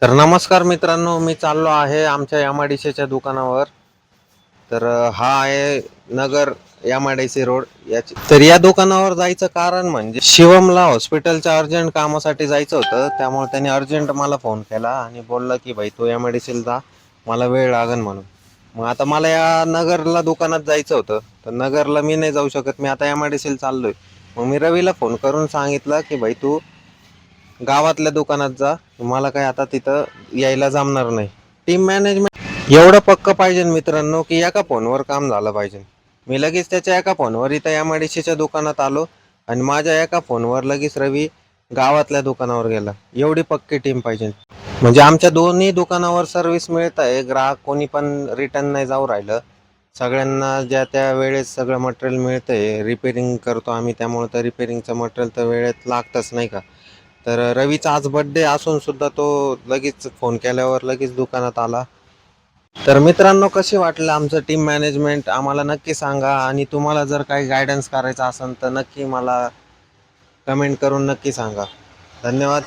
तर नमस्कार मित्रांनो, मी चाललो आहे आमच्या एमआयडीसीच्या दुकानावर. तर हा आहे नगर एमआयडीसी रोड याची. तर या दुकानावर जायचं कारण म्हणजे शिवमला हॉस्पिटलच्या अर्जंट कामासाठी जायचं होतं, त्यामुळे त्याने अर्जंट मला फोन केला आणि बोलला की भाई तू एमआयडीसीला जा, मला वेळ लागेल म्हणून. मग आता मला या नगरला दुकानात जायचं होतं, तर नगरला मी नाही जाऊ शकत, मी आता एमआयडीसीला चाललोय. मग मी रवीला फोन करून सांगितलं की भाई तू गावातल्या दुकानात जा, मला काय आता तिथं यायला जमणार नाही. टीम मॅनेजमेंट एवढं पक्क पाहिजे मित्रांनो की एका फोनवर काम झालं पाहिजे. मी लगेच त्याच्या एका फोनवर इथं एमआयडीसीच्या दुकानात आलो आणि माझ्या एका फोनवर लगेच रवी गावातल्या दुकानावर गेला. एवढी पक्की टीम पाहिजे. म्हणजे आमच्या दोन्ही दुकानावर सर्व्हिस मिळत आहे, ग्राहक कोणी पण रिटर्न नाही जाऊ राहिलं. सगळ्यांना ज्या त्या वेळेस सगळं मटेरियल मिळतंय. रिपेरिंग करतो आम्ही, त्यामुळे तर रिपेरिंगचं मटेरियल तर वेळेत लागतंच नाही का. तर रवीचा आज बड्डे असून सुद्धा तो लगेच फोन केल्यावर लगेच दुकानात आला. तर मित्रांनो, कशी वाटलं आमचं टीम मॅनेजमेंट आम्हाला नक्की सांगा. आणि तुम्हाला जर काही गायडन्स करायचा असेल तर नक्की मला कमेंट करून नक्की सांगा. धन्यवाद.